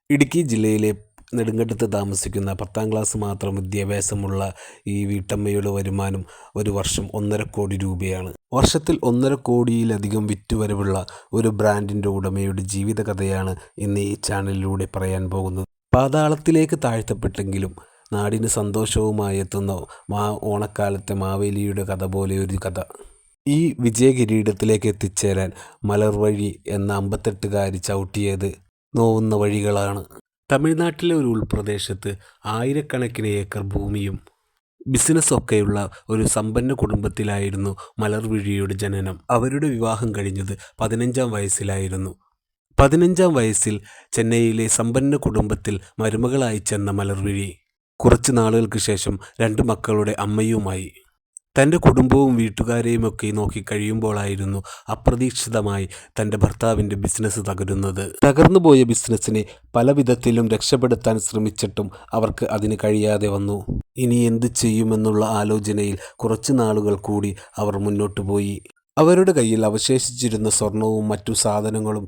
ഇടുക്കി ജില്ലയിലെ നെടുങ്കണ്ടത്ത് താമസിക്കുന്ന 10ാം ക്ലാസ് മാത്രം വിദ്യാഭ്യാസമുള്ള ഈ വീട്ടമ്മയുടെ വരുമാനം ഒരു വർഷം 1.5 കോടി രൂപയാണ്. വർഷത്തിൽ 1.5 കോടിയിലധികം വിറ്റുവരവുള്ള ഒരു ബ്രാൻഡിൻ്റെ ഉടമയുടെ ജീവിതകഥയാണ് ഇന്ന് ഈ ചാനലിലൂടെ പറയാൻ പോകുന്നത്. പാതാളത്തിലേക്ക് താഴ്ത്തപ്പെട്ടെങ്കിലും നാടിന് സന്തോഷവുമായി എത്തുന്ന ഓണക്കാലത്തെ മാവേലിയുടെ കഥ പോലെ ഒരു കഥ. ഈ വിജയകിരീടത്തിലേക്ക് എത്തിച്ചേരാൻ മലർവഴി എന്ന 58കാരി ചവിട്ടിയത് നോവുന്ന വഴികളാണ്. തമിഴ്നാട്ടിലെ ഒരു ഉൾപ്രദേശത്ത് ആയിരക്കണക്കിന് ഏക്കർ ഭൂമിയും ബിസിനസ്സൊക്കെയുള്ള ഒരു സമ്പന്ന കുടുംബത്തിലായിരുന്നു മലർവിഴിയുടെ ജനനം. അവരുടെ വിവാഹം കഴിഞ്ഞത് 15ാം വയസ്സിലായിരുന്നു. 15ാം വയസ്സിൽ ചെന്നൈയിലെ സമ്പന്ന കുടുംബത്തിൽ മരുമകളായി ചെന്ന മലർവിഴി കുറച്ച് നാളുകൾക്ക് ശേഷം 2 മക്കളുടെ അമ്മയുമായി. തൻ്റെ കുടുംബവും വീട്ടുകാരെയുമൊക്കെ നോക്കിക്കഴിയുമ്പോഴായിരുന്നു അപ്രതീക്ഷിതമായി തൻ്റെ ഭർത്താവിൻ്റെ ബിസിനസ് തകരുന്നത്. തകർന്നുപോയ ബിസിനസ്സിനെ പല വിധത്തിലും രക്ഷപ്പെടുത്താൻ ശ്രമിച്ചിട്ടും അവർക്ക് അതിന് കഴിയാതെ വന്നു. ഇനി എന്ത് ചെയ്യുമെന്നുള്ള ആലോചനയിൽ കുറച്ച് നാളുകൾ കൂടി അവർ മുന്നോട്ട് പോയി. അവരുടെ കയ്യിൽ അവശേഷിച്ചിരുന്ന സ്വർണവും മറ്റു സാധനങ്ങളും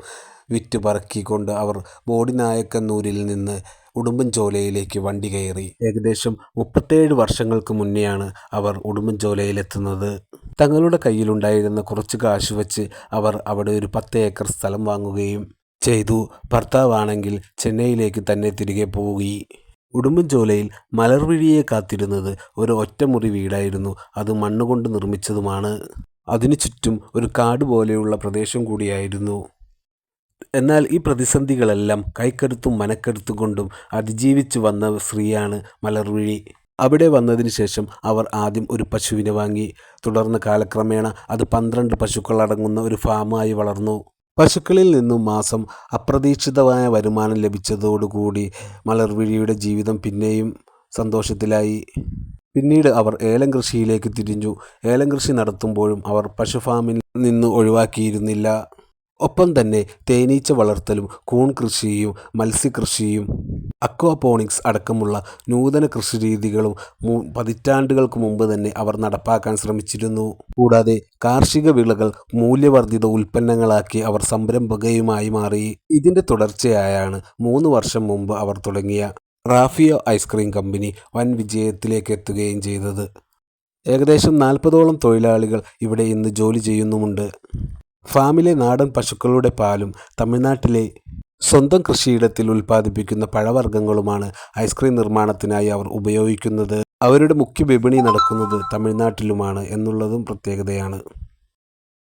വിറ്റ് പറക്കിക്കൊണ്ട് അവർ ബോഡിനായക്കന്നൂരിൽ നിന്ന് ഉടുമ്പൻചോലയിലേക്ക് വണ്ടി കയറി. ഏകദേശം 37 വർഷങ്ങൾക്ക് മുന്നെയാണ് അവർ ഉടുമ്പൻചോലയിലെത്തുന്നത്. തങ്ങളുടെ കയ്യിലുണ്ടായിരുന്ന കുറച്ച് കാശ് വച്ച് അവർ അവിടെ ഒരു 10 ഏക്കർ സ്ഥലം വാങ്ങുകയും ചെയ്തു. ഭർത്താവാണെങ്കിൽ ചെന്നൈയിലേക്ക് തന്നെ തിരികെ പോയി. ഉടുമ്പൻചോലയിൽ മലർവിഴിയെ കാത്തിരുന്നത് ഒരു ഒറ്റമുറി വീടായിരുന്നു. അത് മണ്ണുകൊണ്ട് നിർമ്മിച്ചതുമാണ്. അതിനു ചുറ്റും ഒരു കാട് പോലെയുള്ള പ്രദേശം കൂടിയായിരുന്നു. എന്നാൽ ഈ പ്രതിസന്ധികളെല്ലാം കൈക്കരുത്തും മനക്കരുത്തും കൊണ്ടും അതിജീവിച്ചു വന്ന സ്ത്രീയാണ് മലർവിഴി. അവിടെ വന്നതിന് ശേഷം അവർ ആദ്യം ഒരു പശുവിനെ വാങ്ങി. തുടർന്ന് കാലക്രമേണ അത് 12 പശുക്കളടങ്ങുന്ന ഒരു ഫാമായി വളർന്നു. പശുക്കളിൽ നിന്നും മാസം അപ്രതീക്ഷിതമായ വരുമാനം ലഭിച്ചതോടുകൂടി മലർവിഴിയുടെ ജീവിതം പിന്നെയും സന്തോഷത്തിലായി. പിന്നീട് അവർ ഏലം കൃഷിയിലേക്ക് തിരിഞ്ഞു. ഏലം കൃഷി നടത്തുമ്പോഴും അവർ പശുഫാമിൽ നിന്ന് ഒഴിവാക്കിയിരുന്നില്ല. ഒപ്പം തന്നെ തേനീച്ച വളർത്തലും കൂൺ കൃഷിയും മത്സ്യകൃഷിയും അക്വാപോണിക്സ് അടക്കമുള്ള നൂതന കൃഷിരീതികളും പതിറ്റാണ്ടുകൾക്ക് മുമ്പ് തന്നെ അവർ നടപ്പാക്കാൻ ശ്രമിച്ചിരുന്നു. കൂടാതെ കാർഷിക വിളകൾ മൂല്യവർദ്ധിത ഉൽപ്പന്നങ്ങളാക്കി അവർ സംരംഭകയുമായി മാറി. ഇതിൻ്റെ തുടർച്ചയായാണ് 3 വർഷം മുമ്പ് അവർ തുടങ്ങിയ റാഫിയോ ഐസ്ക്രീം കമ്പനി വൻ വിജയത്തിലേക്ക് എത്തുകയും ചെയ്തത്. ഏകദേശം 40ഓളം തൊഴിലാളികൾ ഇവിടെ ഇന്ന് ജോലി ചെയ്യുന്നുമുണ്ട്. ഫാമിലെ നാടൻ പശുക്കളുടെ പാലും തമിഴ്നാട്ടിലെ സ്വന്തം കൃഷിയിടത്തിൽ ഉൽപ്പാദിപ്പിക്കുന്ന പഴവർഗ്ഗങ്ങളുമാണ് ഐസ്ക്രീം നിർമ്മാണത്തിനായി അവർ ഉപയോഗിക്കുന്നത്. അവരുടെ മുഖ്യ വിപണി നടക്കുന്നത് തമിഴ്നാട്ടിലുമാണ് എന്നുള്ളതും പ്രത്യേകതയാണ്.